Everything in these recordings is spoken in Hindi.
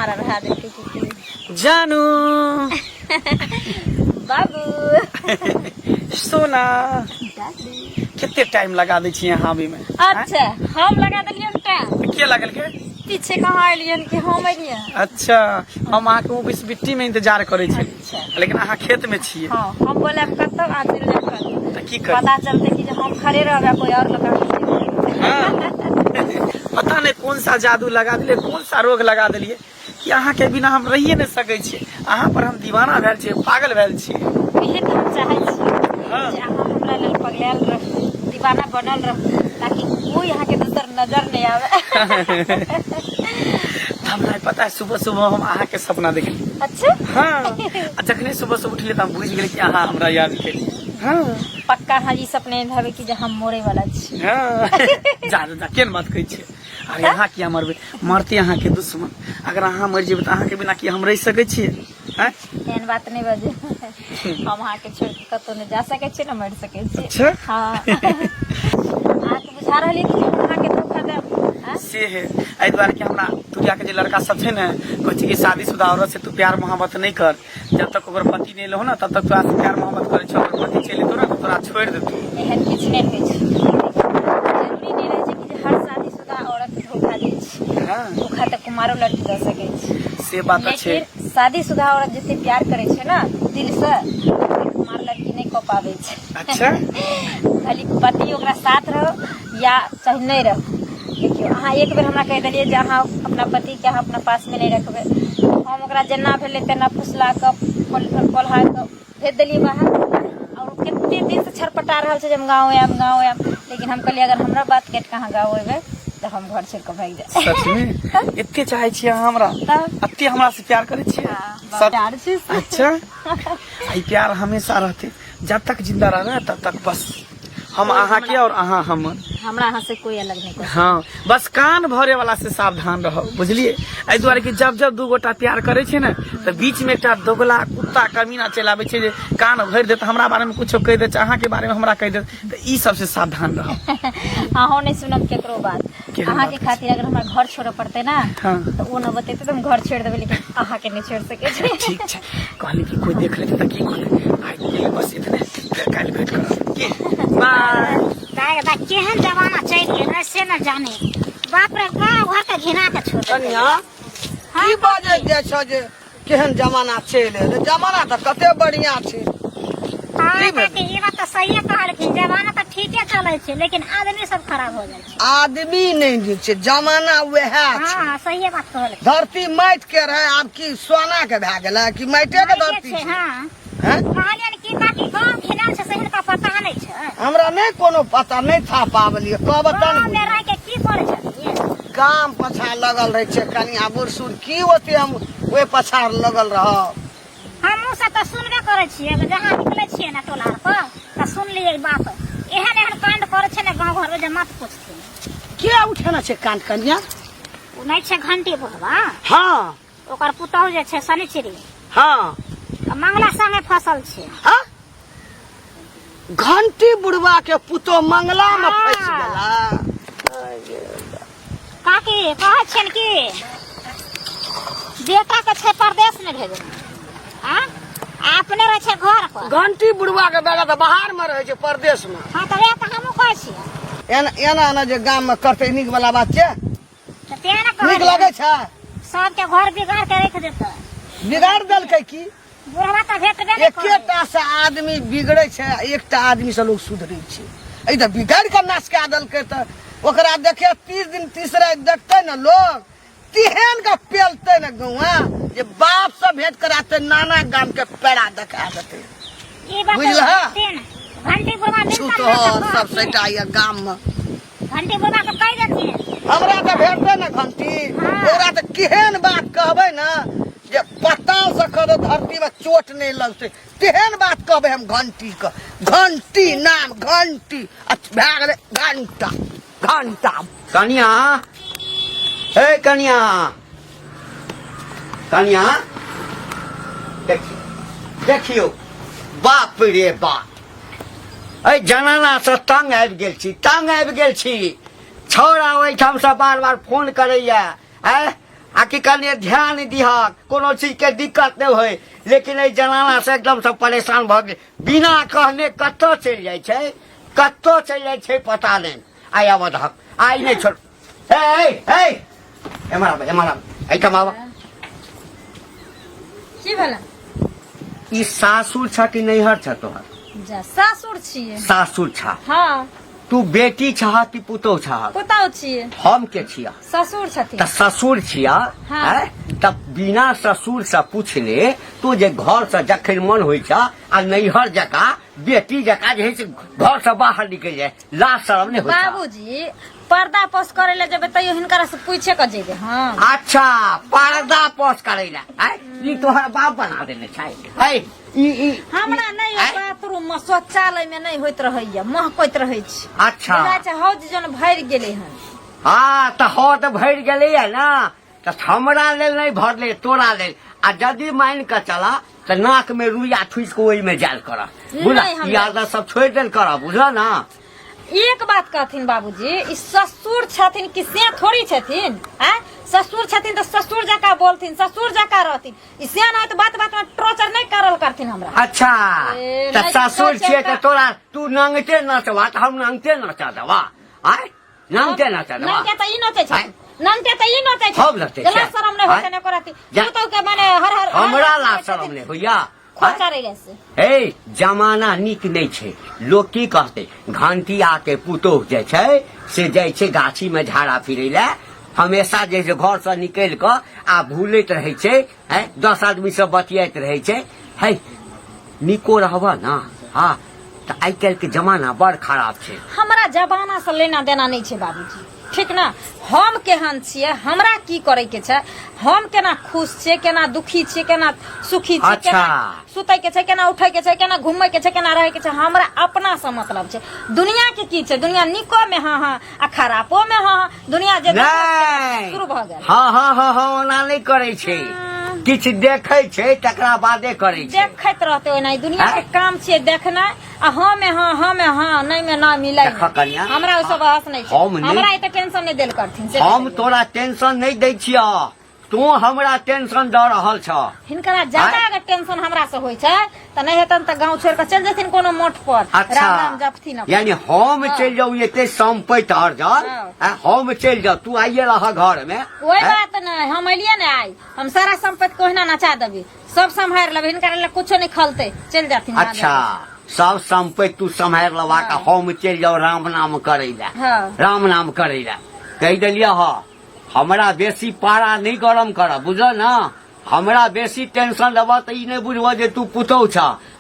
मारा रहा देखे कि जानू बाबू सोना कितने टाइम लगा दै छी यहाँ आबे में। अच्छा हम लगा दिलियन टाइम के लगल के पीछे कहाँ एलियन कि हम एलियन। अच्छा हम अहाँ के ऑफिस बिट्टी में इंतजार करे छी अच्छा लेकिन अहाँ खेत में छिए। हाँ हम बोले अब कब तक आज त की कर पता चलते कि जब हम खड़े रह कोई और लगा पता नहीं कौन सा जादू लगा दिले कौन सा रोग लगा दिलिए कि अहाँ के बिना हम रहिए नहीं सकै छी। अहाँ पर हम दीवाना भेल छी पागल भेल छी। इहे तो हम चाहे छी हाँ। जे अहाँ हमरा लेल पगलायल रह दीवाना बनल रह ताकि कोई यहाँ के दूसर नजर नहीं आवे। हमरा पता है सुबह सुबह हम अहाँ के सपना देखली। अच्छा हाँ जखने सुबह सुबह उठलिए त हम बुझ गेली कि अहाँ हमरा याद केली। हाँ पक्का हाँ ई सपने धवे कि जे हम मोरे वाला छी। हाँ जा केन बात कहै छी। अरे अहाँ किया मरबे मरते अहाँ के दुश्मन अगर अहाँ मर जेबै त अहाँ के बिना की हम रह सकै छियै। हैं एहन बात नहीं बजे हम अहाँ के छोड़ के कतौ नहीं जा सकै छी न मर सकै छी। अच्छा हाँ अहाँ के बुझा रहली कि अहाँ के धोखा देब से है एहि दुआरे कि हमरा दुनिया के जे लड़का सब छै ने कहै छै कि शादीशुदा औरत से तू प्यार मोहब्बत नहीं कर जब तक ओकर पति नहीं लो ना तब तक तोरा से प्यार मोहब्बत करे छौ ओकर पति चलि तो ना तो तोरा छोड़ देतौ। एहन किछ नहीं होइ छै जरूरी नहीं रहे छै कि जे हर शादीशुदा औरत के धोखा दै छै। हाँ धोखा त कुमारो लड़की दे सकै छै से बात छै। लेकिन शादीशुदा औरत जते प्यार करे छै ना दिल से कुमार लड़की नहीं कऽ पाबै छै। अच्छा खाली पति ओकरा साथ रहो या चाहे नहीं रहो। देखियो अहाँ एक बेर हमरा कह दिलियै जे अहाँ अपना पति के अहाँ अपना पास में नहीं रखबै हम ओकरा जेना भेलै तेना फुसला कऽ पलहा कऽ भेज देलियै बाहर और कते दिन से छटपटा रहल छै जे हम गाँव आयब लेकिन हम कहलियै अगर हमरा बात काटि कऽ अहाँ गाँव एबै तो हम घर छोड़ के भाग जाए। सच में एते चाहे छियै अहाँ हमरा एते हमरा से प्यार करे छियै। प्यार छै अच्छा आई प्यार हमेशा रहते जब तक जिंदा रहना तब तक बस हम अहाँ के और अहाँ हमर हमरा अहाँ से कोई अलग नहीं कर। हाँ बस कान भरे वाला से सावधान रहो बुझलिए। एहि दुआरे कि जब जब दू गोटा प्यार करे छै ने तो बीच में एकटा दोगला कुत्ता कमीना चलि आबै छै जे कान भरि देत हमरा बारे में कुछो कहि देत अहाँ के बारे में हमरा कहि देत तो ई सब से सावधान रहो। अहाँ नहीं सुनब केकरो बात अहाँ के खातिर अगर हमरा घर छोड़े पड़ते ना हाँ तो वो न बतेते तो हम घर छोड़ देबे लेकिन अहाँ के नहीं छोड़ सके छी। ठीक छै कहली कि कोई देख लेते त की कहले आई बस इतने काल भेट करब के दादा केहन जमाना चल गेल से न जाने बाप रे गाँव घर के घिना के छोड़ कन्या की बाजे जे छ जे केहन जमाना चलि एलै जमाना त कते बढ़िया छै। हाँ काकी ई बात तो सही कहलखिन जमाना तो ठीके चले छै लेकिन आदमी सब खराब हो जाए छै। आदमी नहीं जे छै जमाना वएह छै। हाँ सही बात कहलखिन धरती माटि के रहे आब की सोना के भए गेलै कि माटे के धरती छै। हाँ हैं? कहलियन की काकी गाँव घिना छै सही का पता नहीं छै। हमरा नहीं कोनो पता नहीं था पावलिए कहब गाँव तन में रह के की करे छथिन काम पछा लगल रहे छै कनिया बुढ़ सुढ़ की होते हम ओए पछाड़ लगल रहब। हमहूँ सब तो सुनबे करे छियै जहाँ निकले छियै ना टोला पर तो सुनलियै बात एहन एहन कांड करे छै ना गाँव घर में जे मत पूछथिन। के उठेना छै कांड कनिया। उ नहीं छै घंटी बुढ़वा हाँ ओकर पुतहु जे छै शनिचरी हाँ मंगला संगे फसल छै। हाँ घंटी बुढ़वा के पुतो मंगला में हाँ। फंस गेला। काकी कहै छियन की बेटा के छै परदेश में भेजल अपने रहे छै घर पर। घंटी बुढ़वा के बेटा तो बाहर में रहे छै परदेश में। हाँ तो वे तो हमहूँ कहै छियै एना एना जे गाम में करते नीक वाला बात छै तो तें ने नीक कहलियै लगे छै। सबके घर बिगाड़ के रख देतै बिगाड़ देलकै की बुढ़वा तो भेटबे नहीं करे। एकेटा से आदमी बिगड़े छै एकटा आदमी से लोग सुधरे छै। ई तो बिगाड़ के नाश कए देलकै तो ओकरा देखे 30 दिन तीसरे देखते न लोग तिहेन का पेलते न गौआ जे बाप से भेंट कराते नाना गाम के पेड़ा देखा देते। ई बात बुझलहा? घंटी बुढ़वा छूत हो सब सेटा ये गाम में घंटी बुढ़वा के कह देथिन हमरा तो भेटते न घंटी हाँ। ओकरा तो केहन बात कहबे न जे पता से कदो धरती में चोट नहीं लगते तेहन बात कहबे हम घंटी का घंटी नाम घंटी भए गेलै घंटा घंटा। कन्या हे कन्या कन्या देखियो बाप रे बाप ए जनाना से तंग आबि गेल छी छौड़ा ओहिठाम से बार बार फोन करैया आ कि कने ध्यान दिहक कोनो चीज के दिक्कत नहीं होय। लेकिन ए जनाना से एकदम से परेशान भ गेल, बिना कहने कत्तो चल जाय छै, कत्तो चल जाय छै पता नहीं। आय आब दहक, आय नहीं छोड़। ए एमरा ए कमावा की भेला? ई सासुर छ कि नैहर छ तोहर? जा सासुर छियै। सासुर छ। हाँ तू बेटी छह कि पुतौह छह? पुतौह छियै। हम के छिया? ससुर छथिन। त ससुर छिया। हाँ। तब बिना ससुर से पूछले तू जे घर से जखन मन होइ छ आ नैहर जका बेटी जका जे घर से बाहर निकल जाए, लाज शरम नहीं होता? बाबूजी पर्दा पोस करे ले जब तैयो हिनकर से पूछे क जेबे। हाँ अच्छा पर्दा पोस करे ला ई तोहर बाप बना देने छै। ई हमरा नहीं बाथरूम में शौचालय में नहीं होइत रहैया, महकैत रहै छी। अच्छा बुझाय छै हौज जन भरि गेलै हन। हाँ तो हौद भर गए है ना, तो हमरा लेल नहीं भरले, तोरा लेल। आ यदि मान के चला तो नाक में रुइया ठुस के ओहि में जाल कर, बुझा नहीं, हम- ई आदत सब छोड़ देल कर, बुझल ना? एक बात कहथिन बाबूजी, ई ससुर छथिन कि से थोड़ी छथिन? हैं? ससुर छथिन तो ससुर जका बोलथिन, ससुर जका रहथिन। ई से ना तो बात बात में टॉर्चर नहीं करल करथिन हमरा। अच्छा ए, तो नहीं ससुर सोचे छे का- तो तोरा तू नंगते नचवा तो हम नंगते नचा देवा। आय नंगते नचा देवा। नंगे त ई नचे छै, आय? नंगे त ई नचे छै। हम नचे छै। गला शरम नहीं होय आय? छै ने करती। जा- तू तो के माने हर हमरा ला शरम नहीं होइया। खोचा रे से। ए जमाना नीक नहीं छे, लोग की कहते घंटिया के पुतोह जे छै से जाय छै गाछी में झाड़ा फिरे ले, हमेशा जे घर से निकल के आ भूलैत रहे छै, 10 आदमी से बतियात रहे छै। है निको रहबा ना। हाँ तो आइ काल्हि के जमाना बड़ खराब छै। हमरा जमाना से लेना देना नहीं छै बाबूजी, ठीक ना? हम केहन छियै, हमरा की करे के छै, हम केना खुश छियै, केना दुखी छियै, केना सुखी छियै, अच्छा। केना सुतै के छै, केना उठै के छै, केना घूमै के छै, केना रहै के छै, हमरा अपना से मतलब छै। दुनिया के की छै, दुनिया निको में हाँ हाँ आ खराबो में हाँ हाँ, दुनिया जे नहीं शुरू भ गेल। हाँ हाँ हाँ हाँ ओना नहीं करे छै, किछ देखे छै तकरा बादे करे छै। देखैत रहते ओना दुनिया के काम छियै देखनाइ, आ हमें हाँ नहीं में ना मिलै। देखऽ कन्या, हमरा ओ सब बहस नहीं छै, हम नहीं- हमरा एते टेंशन नहीं देल करथिन से हम कहियौ। तोरा टेंशन नहीं दै छिया, तू हमरा टेंशन दऽ रहल छ। हिनकरा ज्यादा अगर टेंशन हमरा से होय छै त नहीं हेतन त गांव छोड़ के चल जेथिन कोनो मठ पर, अच्छा राम राम जपथिन अपन। यानी हम हाँ। चल जाऊ एते संपत्ति अर्जन, हम चल जाऊ, तू आइए रह घर में। कोई बात नहीं, हम अलिए ने आई, हम सारा संपत्ति कोहिना नचा देबी, सब संभाल लेबे, हिनकर ले कुछो नहीं खलते, चल जाथिन। अच्छा सब संपत्ति तू सम्हार लवा के हम चल जाऊ राम नाम करे ला। हाँ। राम नाम करे ला कह दिलिया। हाँ हमरा बेसी पारा नहीं गरम कर, बुझल ना? हमरा बेसी टेंशन लेबा तो ई नहीं बुझबा जे तू पुतौ छ,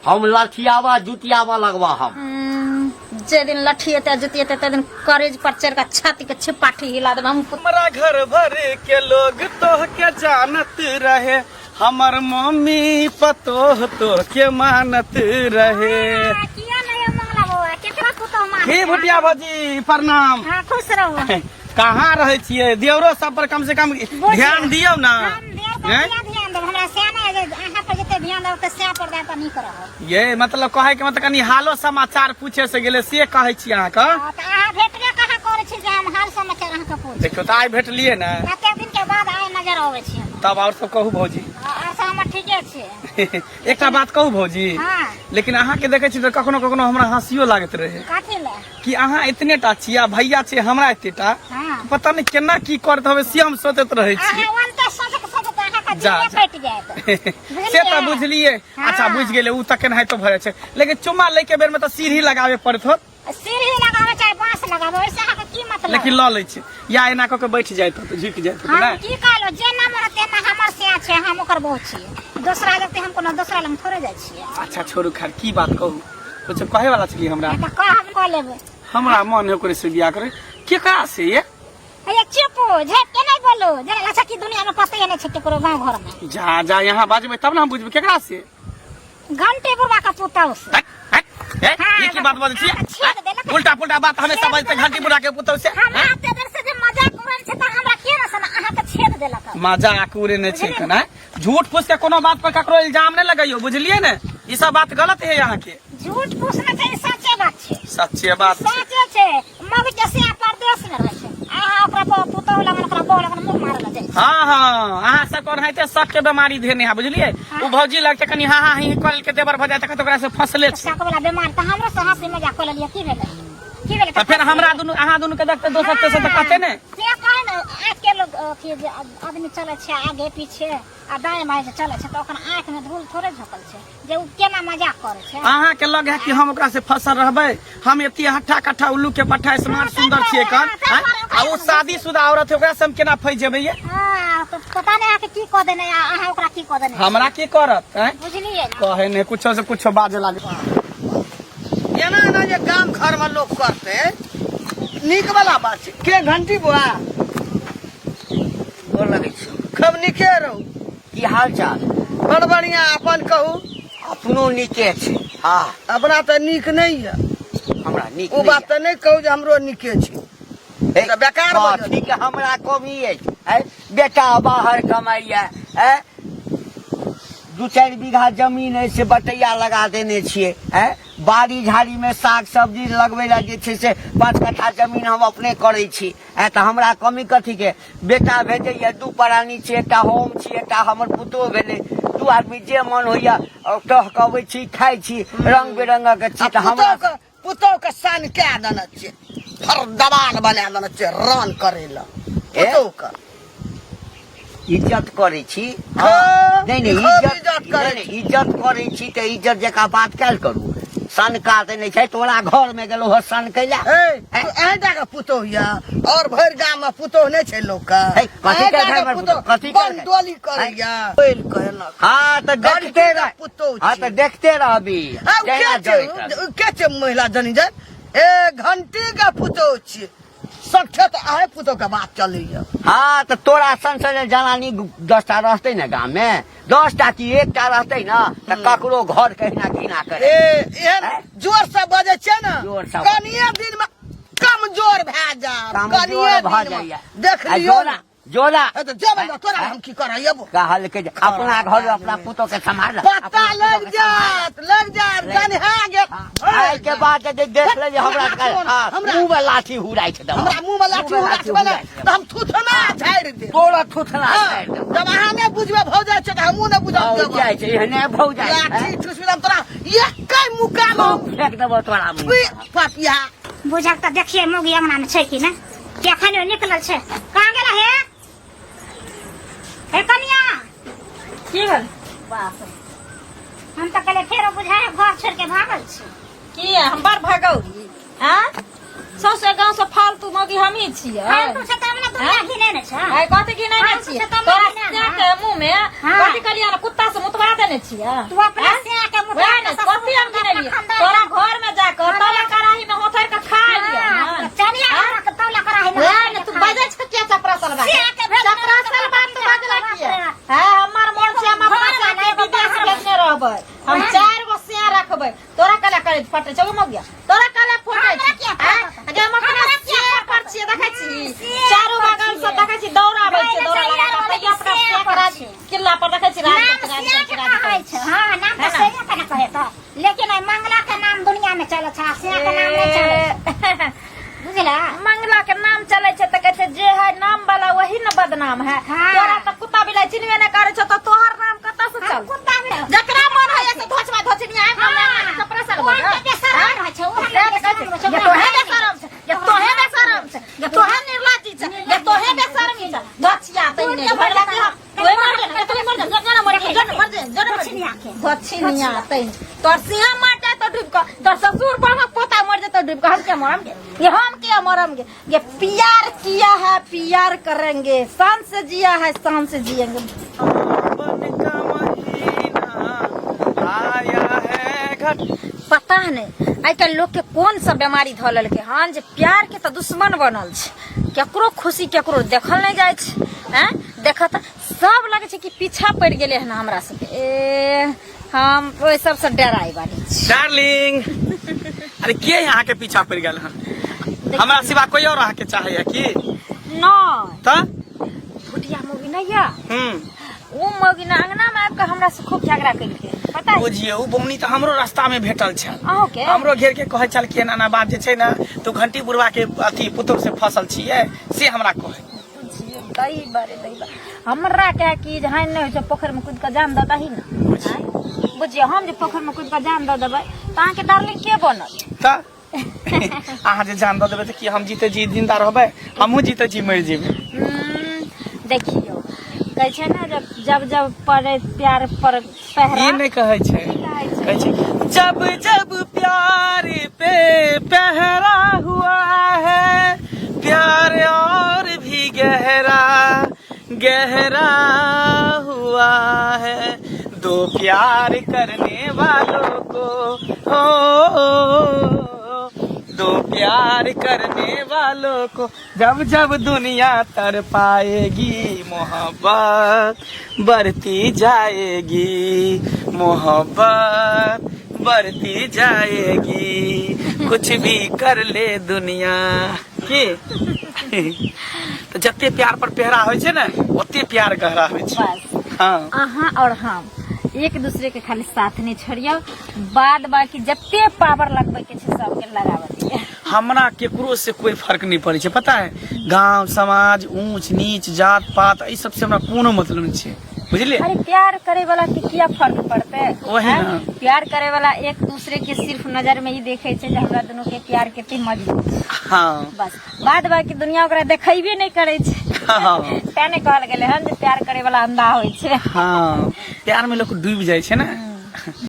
हम लठियावा जुतियावा लगवा हम। जे दिन लठिएते जुतिएते ते दिन करेज पर चढ़ के छाती के छिपाठी हिला देबे हम। हमारा घर भर के लोग तो के जानत रहे, हमर मम्मी पतोह तो के मानत रहे। किया नहीं मंगला बउआ, केकरा पुतौ मान? हे भुटिया भौजी प्रणाम। हां खुश रहो। कहाँ रहे छियै? देवरो सब पर कम से कम ध्यान दियौ ना। हम देर पर हैं? किया ध्यान देब? हमरा सेना है जे अहाँ पर जते ध्यान देब त से पर ध्यान नहीं करब। ये मतलब कहे के मतलब कनी हालो समाचार पूछे से गेले से कहे छी अहाँ का। त अहाँ भेटबे कहाँ करे छी जे हम हाल समाचार अहाँ के पूछ? देखियो तो आइ भेटलिए ना, कते दिन के बाद आइ नजर आवे छी हम। तब और सब कहू भौजी। और सब हम ठीके छी। एकटा बात कहू भौजी, हां लेकिन अहाँ के देखे छी तो कखनो कखनो हमरा हंसियो लागत रहे काथे ले? कि अहाँ इतने टा छियै, भैया छै हमरा एतेटा, हां पता नहीं केना की करत हवे से हम सोचत रहे छी। अहाँ वनते सोचत सोचत अहाँ का जा, जीवे जा। कटि जायत। से तो बुझलिए। हाँ। अच्छा बुझ गेले, उ तक नहीं तो भरे छै, लेकिन चुम्मा ले के बेर में तो सीढ़ी लगावे पड़त होत, सीढ़ी लगावे चाहे बांस लगावे, ओइसे अहाँ के की मतलब? लेकिन ल ले छै या एना क के बैठ जाइत होत, झुक जाइत होत हम ना। की कहलो जे ना मन तेना हमर से छै, हम ओकर बहुत छी। दूसरा जते हम कोनो दूसरा लंग थोड़े जाय छियै। अच्छा छोड़ू, खैर की बात कहू, कुछ कहे वाला छली हमरा। त कह हम कह लेबै। हमरा मन है करे से बियाह करे, केकरा से ये? ये चुप झट के नहीं बोलो, जरा अच्छा की दुनिया में पते नहीं छै केकरो गांव घर में। जा जा यहाँ बाजबे तब ना हम बुझबे केकरा से। घंटे बुढ़वा का पुतौ से। ये की बात बाजै छी? छेद देलक। उल्टा पुल्टा बात हमेशा बाजते घंटी बुढ़ा के पुतौ से। हमरा ते देर से जे मजाक उड़ल छै त हमरा के न सना अहाँ के छेद देलक। मजाक उड़े ने छै ना, झूठ फूस के कोनो बात पर ककरो इल्जाम नहीं लगाइयो, बुझलिए ने? ई सब बात गलत है यहाँ के। झूठ पूछना चाहिए, सच्चे बात छै। सच्चे बात छै। सच्चे छै। मग जैसे परदेश में रहे छै, अहाँ ओकरा पुतहु लगन ओकरा बहू लगन मुँह मारल जाइ छै। हाँ अहाँ सब कौन है शक के बीमारी धेने है बुझलिए। वो भौजी लगते कनी हाँ ही कल के देवर भजा तक ओकरा से फसले छै। शक वाला बीमारी त हमरो से हंसी मजाक कर लिया, की भेलै की भेलै? तो फिर हमरा दुनु अहाँ दुनु के देखते दोसर तेसर तो कहते ने। से कहे न आज के लोग अथी जे आदमी चले छै आगे पीछे आ दाएं बाएं से चले छै त ओकर आंख में धूल थोड़े झपल छै जे उ केना मजाक करे छै। अहाँ के लग है कि हम ओकरा से फसल रहबे। हम एती हट्ठा कट्ठा उल्लू के पट्ठा स्मार्ट सुंदर छिए कन आ वो शादीशुदा औरत है ओकरा से हम केना फंस जेबै ये। हां तो पता नहीं आके की क देने अहाँ ओकरा की क देने हमरा की करत हैं बुझलिए ना। कहे ने कुछो से कुछो बाजे लागे। एना ना जे गाम घर में लोग करते नीक वाला बात छै। के घंटी बुआ गोर लगै छी। खब नीके रहू। की हाल चाल? बड़ बढ़िया। अपन कहू। अपनो नीके छै। हाँ अपना तो नीक नहीं है। हमरा नीक वो बात तो नहीं कहू जे हमरो नीके छै। नहीं है। बेकार भऽ जेतै। ठीक है, हमरा कमी है बेटा बाहर कमाइया है। 2-4 बीघा जमीन है से बटैया लगा देने छिए है। बाड़ी झाड़ी में साग सब्जी लगबे ला जे छै से 5 कट्ठा जमीन हम अपने करे छी है। तो हमरा कमी कथी के? बेटा भेजैया 2 प्राणी छै, एकटा हम छी एकटा हमर पुतोह भेलै। 2 आदमी जे मन होइया टहकबै छी खाइ छी रंग बिरंग के चीज। हमरा पुतोह के सन के देने छै, फर दबान बना देने छै रन करे ला। पुतोह के इज्जत करे छी। हाँ, नहीं नहीं इज्जत करे छी तो इज्जत जका बात कैल करू। सन काटे नहीं छै तोरा घर में गेलो हो सन कैला। ऐटा के पुतोह या और भर गांव में पुतोह नहीं छै लोग का। कथी के घर में पुतोह? कथी के बन डोली करैया बोल कहना। हाँ तो देखते रह। पुतोह हाँ तो देखते रह अभी। के छै महिला जनी जन ए घंटी के पुतोह छी। सख्त तो आहे पुतोह के बात चलैया। हाँ तो तोरा सन जनानी 10टा रहते न गाँव में 10टा की 1टा रहते न तो ककरो घर कहिना घिना करे। एहन जोर से बजे छै न जोर से कनिए दिन में कमजोर भए जा। कमजोर भऽ जाइया। देख लियो ना जोला तो जब ना तोरा हम की करब कहल के अपना घर अपना पुतोह के संभाल। पता लग जात गन्हा गे। आई के बाद जे देख ले हमरा मुंह में लाठी हुराई छै। हमरा मुंह में लाठी उड़ाच बना तो हम थुथना झाड़ दे। तोरा थुथना झाड़ दे। जब अहाँ ने बुझबे भौ जाय छै त हमहु ने बुझब जाय छै एहने भौ जाय छै। लाठी ठुसबिलम तोरा एकै मुका में फेंक देबो तोरा मुंह। पापिया बुझक त देखिए मोगी अंगना में छै कि ना के खने निकलल छै। कहां गेला हे हे कनिया? की भेल? बाप रे हम त कहले फेरो बुझाए घर छोड़ के भागल छी। की हम बड़ भगौरी हैं? सौसे गांव से फालतू मगी हम ही छियै। फालतू से त हमरा दुनिया घिने ने छै। आई कथि की नहीं फालतू छियै? से त तोरा हमरा से के मुंह में कथि कलिया ना कुत्ता से मुतवा देने छियै। तू अपना से के मुठा के कथि हम गिने लिए? तोरा घर में जाकर तोला कराही में होथर के खा लिया ना। चलिया के तौला कराही में। नहीं तू बजे छ के चपरासल बात। चपरासल बात तू बजला किया? हां हमर मन से हम अपना से के विदेश भेजने रहबै। हम 4 गो से रखबै। तोरा कला करे फटे छ मग गया। तोरा कला फटे छ। अगे हम अपना से पर छी देखै छी। चारों बगल से देखै छी दौड़ाबै छी दौड़ा लगा पैया से करा छी। किल्ला पर देखै छी राज कहै छै। हां नाम त सही कना कहे त लेकिन मंगला के नाम दुनिया में चले छ से के नाम नहीं चले। बुझला मंगला के नाम चले छै त कहै छै जे है नाम वाला वही न बदनाम है। तोरा त कुत्ता बिलाई चिन्हबे न करे छ त तोहर नाम कत से चल? कुत्ता भी जकरा मन है से धोचवा धोचनी है हम चपरासल कोन के शरण है छै। ये तोहे बेशरम छै। ये तोहे बेशरम छै। ये तोहे निर्लज्जी छै। ये तोहे बेशरमी छै। धोचिया तइने भरला के ओए मर जा तू मर जा जन मर जा जन मर जा जन छिनिया के धोचिनिया तइन तोर सिंह मर जा तो डूब का तोर ससुर बहन पोता मर जा तो डूब का हम क्या मरम गे? ये हम क्या मरम गे? ये प्यार किया है प्यार करेंगे शान से जिया है शान से जिएंगे। पता नहीं आजकल लोग के कौन सा बीमारी धलल के हाँ जे प्यार के तो दुश्मन बनल छै। केकरो खुशी केकरो देखल नहीं जाय छै। हैं देखत सब लगे छै कि पीछा पड़ गेले हन हमरा सब ए हम ओइ सब से डराई बानी छी। डार्लिंग अरे के यहाँ के पीछा पड़ गेल हन? हमरा सिवा कोई और अहाँ के चाहे कि न त भुटिया मूवी नहीं या उ मौगिना अंगना में आबि के हमरा से खूब झगड़ा केलकै पता है बुझिए उ बौनी तो हमरो रास्ता में भेटल छल अहूँ के हमरो घेर के कहे छलखिन नाना बात जे छै ना तो घंटी बुढ़वा के अथी पुतोह से फसल छियै से हमरा कहे दही बारे हमरा क्या की जहाँ नहीं होइ छै पोखर में कूद के जान दता ही ना बुझिए हम जे पोखर में कूद के जान द देबै त अहाँ के डार्लिंग के बनत त अहाँ जे जान द देबै त की हम जीते जी जिंदा रहबै हमहू जीते जी मर जेबै देखियो कहै छै ना जब जब पड़े प्यार पर पहरा ये नहीं कहै छै कहै छै जब जब प्यार पे पहरा हुआ है प्यार और भी गहरा गहरा हुआ है दो प्यार करने वालों को हो दो प्यार करने वालों को जब जब दुनिया तर पाएगी मोहब्बत बढ़ती जाएगी मोहब्बत बढ़ती जाएगी कुछ भी कर ले दुनिया की तो जते प्यार पर पहरा होइ छै ने ओते प्यार गहरा होइ छै बस हाँ अहाँ और हम एक दूसरे के खाली साथ नहीं छोड़ियो बाद बाकी जते पावर लगबे के छै सबके लगाबे हमरा केकरो से कोई फर्क नहीं पड़े छै पता है गांव समाज ऊंच नीच जात पात ई सब से हमरा कोनो मतलब नहीं छै बुझलिए अरे प्यार करे वाला के क्या फर्क पड़ते वही हैं? ना। प्यार करे वाला एक दूसरे के सिर्फ नजर में ही देखे छै जे हमरा दोनों के प्यार केते मजबूत छै। हाँ बस बाद बाकी दुनिया ओकरा देखेबे नहीं करे छै हाँ तेने कहल गेले हन जे प्यार करे वाला अंधा होइ छै हाँ प्यार में लोग डूब जाए छै ना